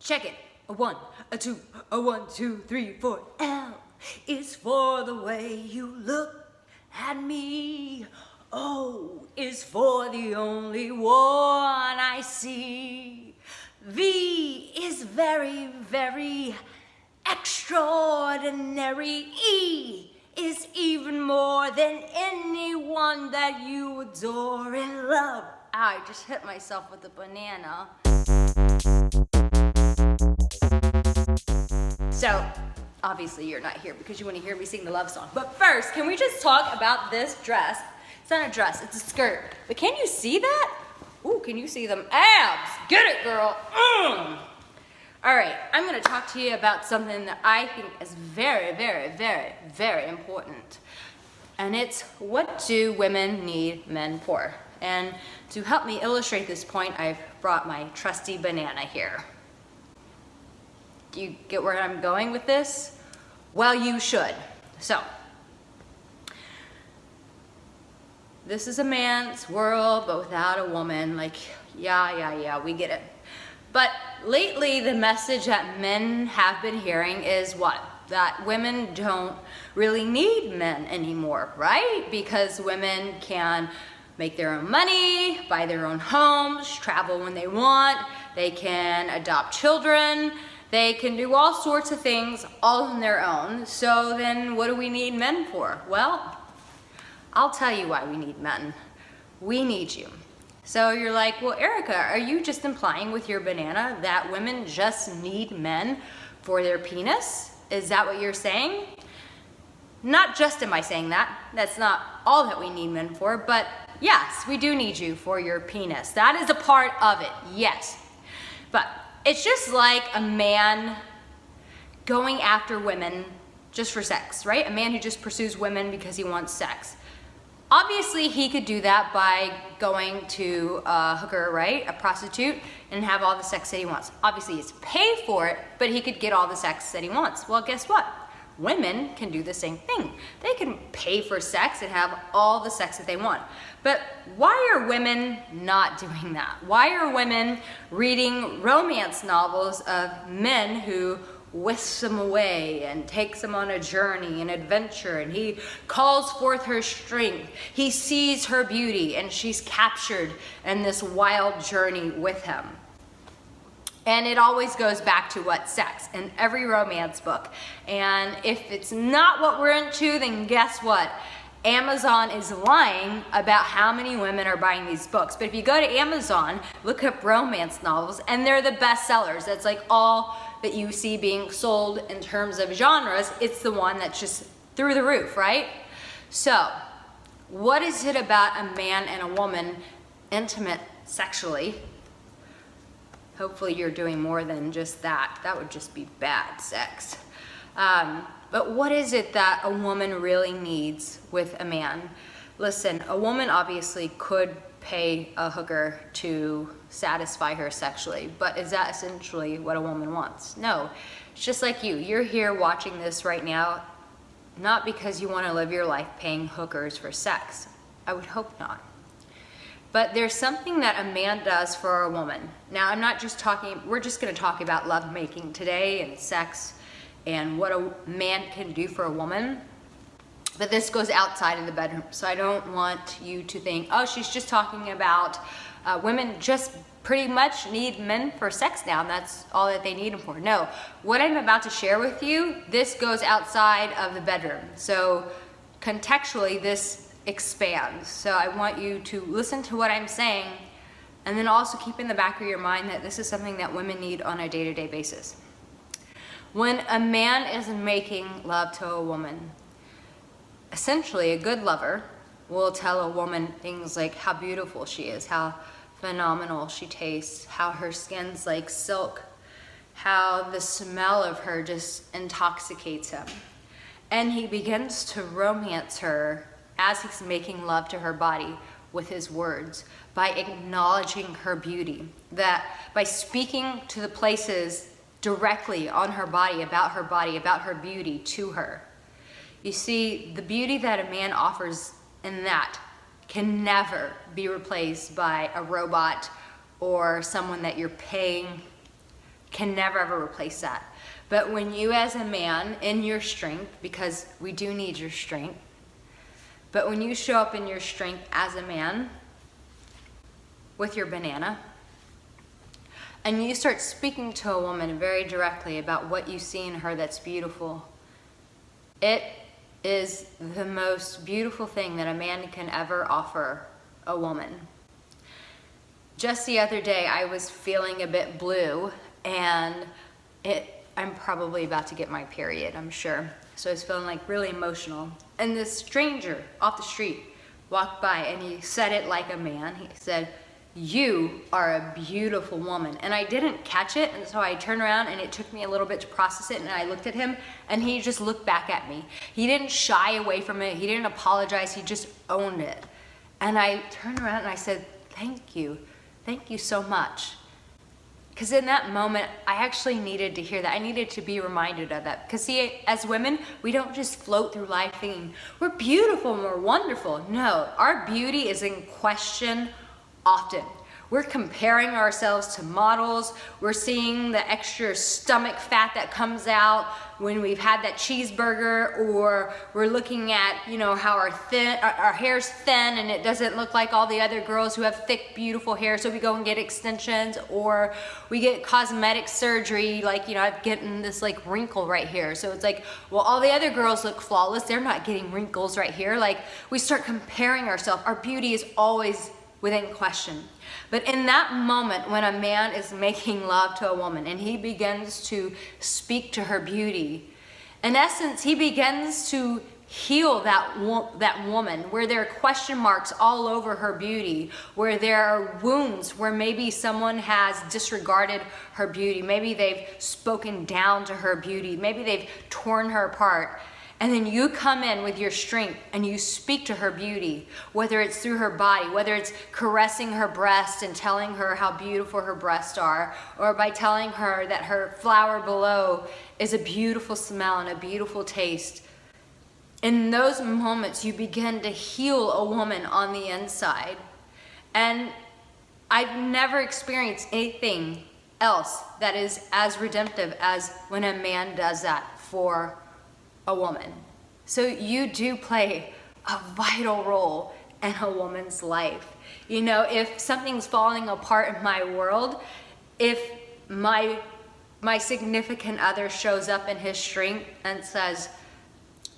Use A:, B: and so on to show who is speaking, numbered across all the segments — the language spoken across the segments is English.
A: Check it. A 1, a 2, a 1, 2, 3, 4. L is for the way you look at me. O is for the only one I see. V is very, very extraordinary. E is even more than anyone that you adore and love. I just hit myself with a banana. So, obviously you're not here because you want to hear me sing the love song. But first, can we just talk about this dress? It's not a dress, it's a skirt. But can you see that? Ooh, can you see them abs? Get it, girl. All right, I'm gonna talk to you about something that I think is very, very, very, very important. And it's, what do women need men for? And to help me illustrate this point, I've brought my trusty banana here. Do you get where I'm going with this? Well, you should. So, this is a man's world, but without a woman. Like, yeah, we get it. But lately, the message that men have been hearing is what? That women don't really need men anymore, right? Because women can make their own money, buy their own homes, travel when they want, they can adopt children, they can do all sorts of things all on their own. So then what do we need men for? Well, I'll tell you why we need men. We need you. So you're like, well, Arica, are you just implying with your banana that women just need men for their penis? Is that what you're saying? Not just am I saying that. That's not all that we need men for, but yes, we do need you for your penis. That is a part of it, yes. But it's just like a man going after women just for sex, right? A man who just pursues women because he wants sex. Obviously, he could do that by going to a hooker, right? A prostitute, and have all the sex that he wants. Obviously, he's paid for it, but he could get all the sex that he wants. Well, guess what? Women can do the same thing. They can pay for sex and have all the sex that they want. But why are women not doing that? Why are women reading romance novels of men who whisks them away and takes them on a journey, an adventure, and he calls forth her strength. He sees her beauty, and she's captured in this wild journey with him. And it always goes back to what? Sex in every romance book. And if it's not what we're into, then guess what? Amazon is lying about how many women are buying these books. But if you go to Amazon, look up romance novels, and they're the best sellers. That's like all that you see being sold in terms of genres. It's the one that's just through the roof, right? So, what is it about a man and a woman intimate sexually? Hopefully you're doing more than just that. That would just be bad sex. But what is it that a woman really needs with a man? Listen, a woman obviously could pay a hooker to satisfy her sexually, but is that essentially what a woman wants? No, it's just like you. You're here watching this right now, not because you want to live your life paying hookers for sex. I would hope not. But there's something that a man does for a woman. Now, we're just gonna talk about lovemaking today and sex and what a man can do for a woman. But this goes outside of the bedroom. So I don't want you to think, oh, she's just talking about women just pretty much need men for sex now, and that's all that they need them for. No, what I'm about to share with you, this goes outside of the bedroom. So contextually, this expands. So I want you to listen to what I'm saying, and then also keep in the back of your mind that this is something that women need on a day-to-day basis. When a man is making love to a woman, essentially a good lover will tell a woman things like how beautiful she is, how phenomenal she tastes, how her skin's like silk, how the smell of her just intoxicates him. And he begins to romance her as he's making love to her body with his words, by acknowledging her beauty, that by speaking to the places directly on her body, about her beauty to her. You see, the beauty that a man offers in that can never be replaced by a robot or someone that you're paying can never ever replace that. But when you as a man in your strength, because we do need your strength, but when you show up in your strength as a man with your banana, and you start speaking to a woman very directly about what you see in her that's beautiful, it is the most beautiful thing that a man can ever offer a woman. Just the other day, I was feeling a bit blue, and I'm probably about to get my period, I'm sure. So I was feeling like really emotional. And this stranger off the street walked by, and he said it like a man. He said, "You are a beautiful woman." And I didn't catch it, and so I turned around, and it took me a little bit to process it, and I looked at him, and he just looked back at me. He didn't shy away from it. He didn't apologize. He just owned it. And I turned around, and I said, "Thank you. Thank you so much." Because in that moment, I actually needed to hear that. I needed to be reminded of that. Because see, as women, we don't just float through life thinking, we're beautiful and we're wonderful. No, our beauty is in question often. We're comparing ourselves to models. We're seeing the extra stomach fat that comes out when we've had that cheeseburger, or we're looking at, how our hair's thin and it doesn't look like all the other girls who have thick, beautiful hair, so we go and get extensions, or we get cosmetic surgery, like, I'm getting this like wrinkle right here. So it's like, well, all the other girls look flawless. They're not getting wrinkles right here. Like, we start comparing ourselves. Our beauty is always within question. But in that moment, when a man is making love to a woman and he begins to speak to her beauty, in essence, he begins to heal that woman, where there are question marks all over her beauty, where there are wounds, where maybe someone has disregarded her beauty, maybe they've spoken down to her beauty, maybe they've torn her apart. And then you come in with your strength and you speak to her beauty, whether it's through her body, whether it's caressing her breast and telling her how beautiful her breasts are, or by telling her that her flower below is a beautiful smell and a beautiful taste. In those moments, you begin to heal a woman on the inside. And I've never experienced anything else that is as redemptive as when a man does that for a woman. So you do play a vital role in a woman's life. If something's falling apart in my world, if my significant other shows up in his strength and says,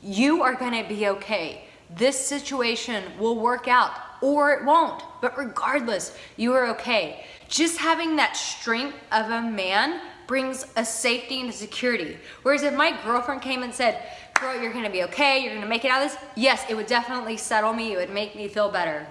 A: "You are gonna be okay. This situation will work out, or it won't, but regardless, you are okay." Just having that strength of a man brings a safety and a security. Whereas if my girlfriend came and said, "Girl, you're gonna be okay, you're gonna make it out of this," yes, it would definitely settle me, it would make me feel better.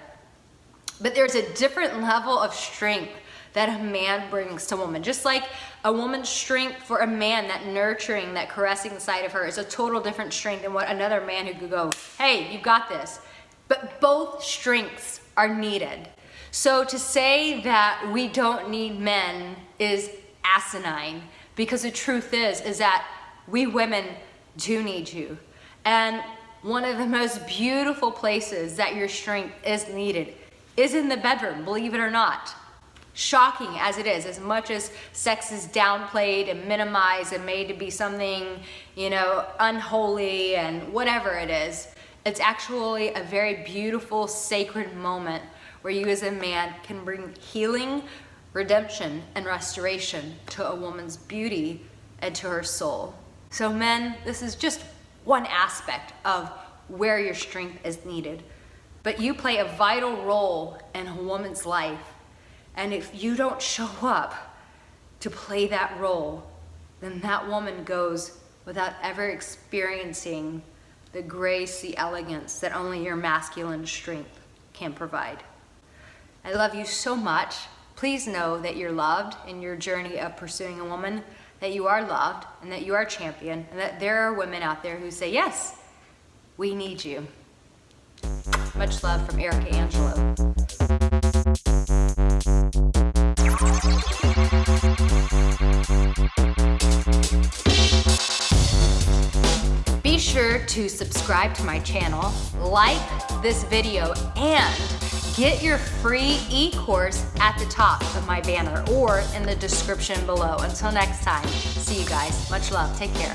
A: But there's a different level of strength that a man brings to a woman. Just like a woman's strength for a man, that nurturing, that caressing side of her is a total different strength than what another man who could go, "Hey, you got this." But both strengths are needed. So to say that we don't need men is asinine, because the truth is that we women do need you. And one of the most beautiful places that your strength is needed is in the bedroom, believe it or not. Shocking as it is, as much as sex is downplayed and minimized and made to be something, unholy and whatever it is, it's actually a very beautiful, sacred moment where you as a man can bring healing, redemption, and restoration to a woman's beauty and to her soul. So men, this is just one aspect of where your strength is needed. But you play a vital role in a woman's life. And if you don't show up to play that role, then that woman goes without ever experiencing the grace, the elegance that only your masculine strength can provide. I love you so much. Please know that you're loved in your journey of pursuing a woman, that you are loved and that you are a champion, and that there are women out there who say, "Yes, we need you." Much love from Arica Angelo. Be sure to subscribe to my channel, like this video, and get your free e-course at the top of my banner or in the description below. Until next time, see you guys. Much love. Take care.